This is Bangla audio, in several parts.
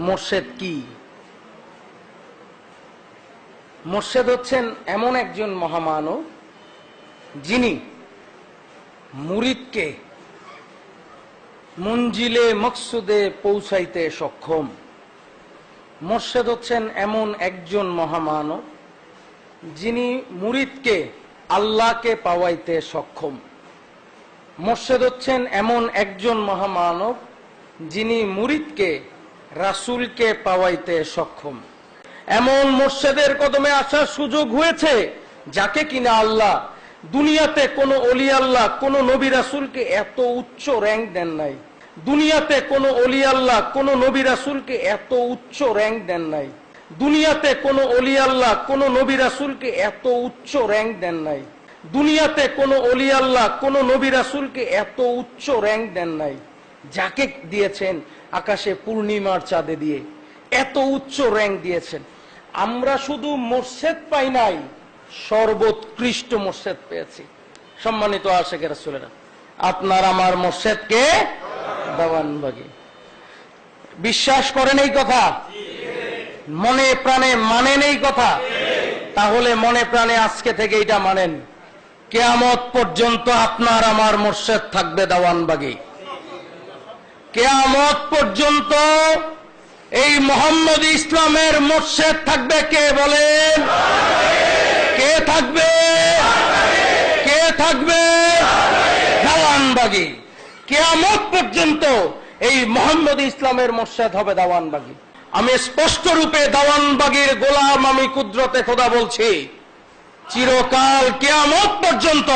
মোর্শেদ কি? মোর্শেদ হচ্ছেন এমন একজন মহামানব যিনি মুরিদকে মঞ্জিলে মকসুদে পৌঁছাইতে সক্ষম। মোর্শেদ হচ্ছেন এমন একজন মহামানব যিনি মুরিদকে আল্লাহকে পাওয়াইতে সক্ষম। মোর্শেদ হচ্ছেন এমন একজন মহামানব যিনি মুরিদকে রাসূলকে পাওয়াইতে সক্ষম। এমন মোর্শেদের কদমে আসার সুযোগ হয়েছে যাকে কিনা আল্লাহ দুনিয়াতে কোনো ওলি আল্লাহ কোনো নবী রাসূলকে এত উচ্চ র্যাঙ্ক দেন নাই। দুনিয়াতে কোনো ওলি আল্লাহ কোনো নবী রাসূলকে এত উচ্চ র্যাঙ্ক দেন নাই। দুনিয়াতে কোনো ওলি আল্লাহ কোনো নবী রাসূলকে এত উচ্চ র্যাঙ্ক দেন নাই। দুনিয়াতে কোনো ওলি আল্লাহ কোনো নবী রাসূলকে এত উচ্চ র্যাঙ্ক দেন নাই। যাকে দিয়েছেন আকাশে পূর্ণিমার চাঁদে দিয়ে এত উচ্চ র্যাঙ্ক দিয়েছেন। আমরা শুধু মোর্শেদ পাই নাই, সর্বোৎকৃষ্ট মোর্শেদ পেয়েছি। সম্মানিত আশিকে রাসূলেরা, আপনার আমার মোর্শেদকে দেওয়ানবাগী। বিশ্বাস করেন এই কথা? মনে প্রাণে মানেন এই কথা? তাহলে মনে প্রাণে আজকে থেকে এটা মানেন, কিয়ামত পর্যন্ত আপনার আমার মোর্শেদ থাকবে দেওয়ানবাগী। কিয়ামত পর্যন্ত এই মোহাম্মদ ইসলামের মোর্শেদ থাকবে কে বলেন? কে থাকবে? কে থাকবে? দেওয়ানবাগী। কিয়ামত পর্যন্ত এই মোহাম্মদ ইসলামের মোর্শেদ হবে দেওয়ানবাগী। আমি স্পষ্ট রূপে দেওয়ানবাগীর গোলাম, আমি কুদরতে খোদা বলছি, চিরকাল কিয়ামত পর্যন্ত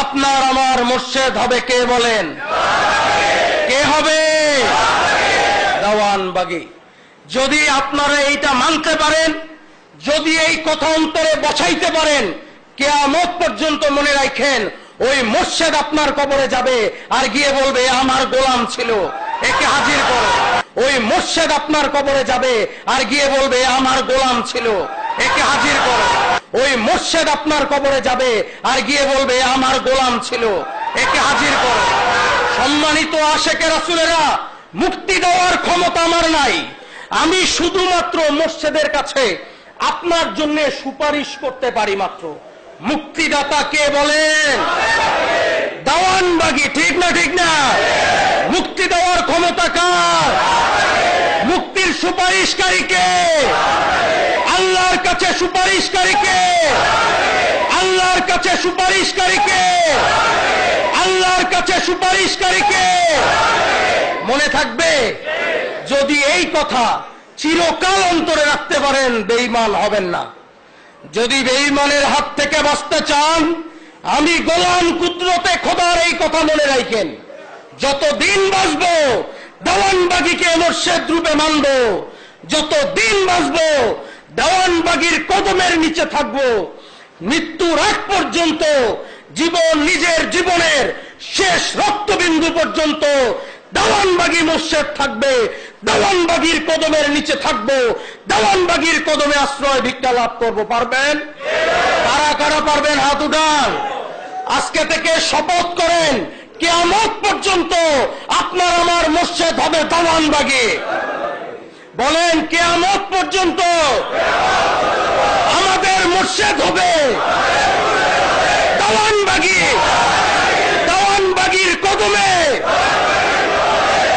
আপনার আমার মোর্শেদ হবে কে বলেন? কে হবে? দেওয়ানবাগী। যদি আপনারা এইটা মানতে পারেন, যদি এই কথা অন্তরে বসাইতে পারেন, কিয়ামত পর্যন্ত মনে রাখেন ওই মোর্শেদ আপনার কবরে যাবে আর গিয়ে বলবে আমার গোলাম ছিল, একে হাজির করো। ওই মোর্শেদ আপনার কবরে যাবে আর গিয়ে বলবে আমার গোলাম ছিল, একে হাজির করো। ওই মোর্শেদ আপনার কবরে যাবে আর গিয়ে বলবে আমার গোলাম ছিল, একে হাজির করো। সম্মানিত আশিকে রাসূলেরা, মুক্তি দেওয়ার ক্ষমতা আমার নাই। আমি শুধুমাত্র মোর্শেদের কাছে আপনার জন্য সুপারিশ করতে পারি মাত্র। মুক্তিদাতা কে বলেন? দেওয়ানবাগী। ঠিক না? ঠিক না? মুক্তি দেওয়ার ক্ষমতা কার? মুক্তির সুপারিশকারী কে? আল্লাহর কাছে সুপারিশকারী কে? আল্লাহর কাছে সুপারিশকারী কে? আল্লাহর কাছে সুপারিশকারী কে? মনে থাকবে, যদি এই কথা চিরকাল অন্তরে রাখতে পারেন, বেঈমান হবেন না। যদি বেঈমানের হাত থেকে বাঁচতে চান, আমি গোলাম কুদরতে খোদার এই কথা মনে রাখেন, যতদিন বাঁচব দেওয়ানবাগীকে মোর্শেদ রূপে মানব, যতদিন বাঁচব দেওয়ানবাগীর কদমের নিচে থাকব, মৃত্যুর আগ পর্যন্ত, জীবন নিজের জীবনের শেষ রক্তবিন্দু পর্যন্ত দেওয়ানবাগী মোর্শেদ থাকবে, দেওয়ানবাগীর কদমের নিচে থাকবো, দেওয়ানবাগীর কদমে আশ্রয় ভিক্ষা লাভ করবো। পারবেন? কারা কারা পারবেন? হাত উঠান। আজকে থেকে শপথ করেন, কিয়ামত পর্যন্ত আপনার আমার মোর্শেদ হবে দেওয়ানবাগী। বলেন, কিয়ামত পর্যন্ত আমাদের মোর্শেদ হবে দেওয়ানবাগী। দেওয়ানবাগীর কদমে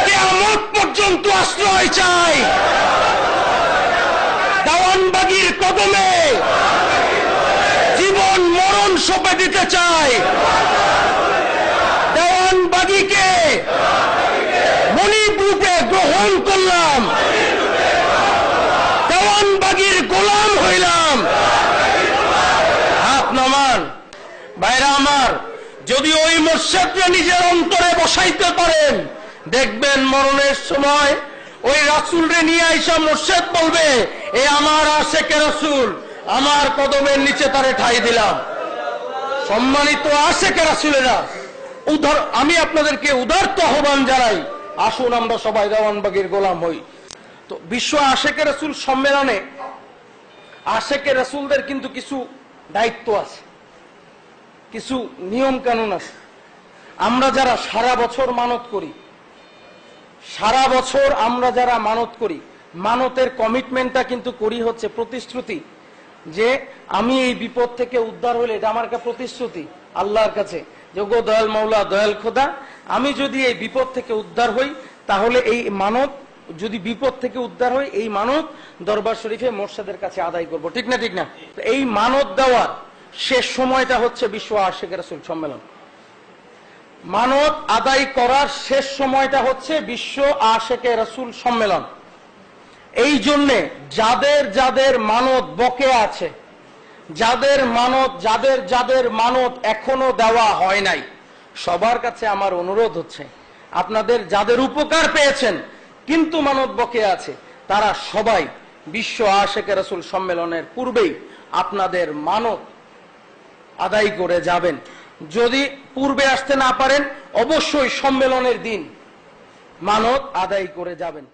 কিয়ামত পর্যন্ত আশ্রয় চাই। দেওয়ানবাগীর কদমে জীবন মরণ সঁপে দিতে চাই। দেওয়ানবাগীকে মনিব রূপে গ্রহণ করলাম, দেওয়ানবাগীর গোলাম হইলাম। হাত নামান। ভাইরা আমার, যদি ওই মোর্শেদকে নিজের অন্তরে বসাইতে পারেন, দেখবেন মরণের সময় ওই রাসূলরে নিয়ে আইসা মোর্শেদ বলবে, এ আমার আশিকে রাসূল, আমার কদমের নিচে তারে ঠাই দিলাম। সম্মানিত আশিকে রাসূলেরা, আমি আপনাদেরকে উদারত আহ্বান জানাই, আসুন আমরা সবাই দেওয়ানবাগীর গোলাম হই। তো বিশ্ব আশিকে রাসূল সম্মেলনে আশিকে রাসূলদের কিন্তু কিছু দায়িত্ব আছে, কিছু নিয়ম কানুন আছে। আমরা যারা সারা বছর মানত করি, সারা বছর আমরা যারা মানত করি, মানতের কমিটমেন্টটা কিন্তু করি হচ্ছে প্রতিশ্রুতি যে আমি এই বিপদ থেকে উদ্ধার হলে, এটা আমার একটা প্রতিশ্রুতি আল্লাহর কাছে যে গো দয়াল মাওলা, দয়াল খোদা, আমি যদি এই বিপদ থেকে উদ্ধার হই তাহলে এই মানত, যদি বিপদ থেকে উদ্ধার হই এই মানত দরবার শরীফে মোর্শেদের কাছে আদায় করব। ঠিক না? ঠিক না? এই মানত দেওয়ার শেষ সময়টা হচ্ছে বিশ্ব আশিক রাসূল সম্মেলন। মানত আদায় করার শেষ সময়টা হচ্ছে বিশ্ব আশিকে রাসূল সম্মেলন। এই জন্যে যাদের যাদের মানত বকে আছে, যাদের মানত এখনো দেওয়া হয় নাই, সবার কাছে আমার অনুরোধ হচ্ছে, আপনাদের যাদের উপকার পেয়েছেন কিন্তু মানত বকে আছে, তারা সবাই বিশ্ব আশিকে রাসূল সম্মেলনের পূর্বেই আপনাদের মানত আদায় করে যাবেন। যদি পূর্বে আসতে না পারেন, অবশ্যই সম্মেলনের দিন মানত আদায় করে যাবেন।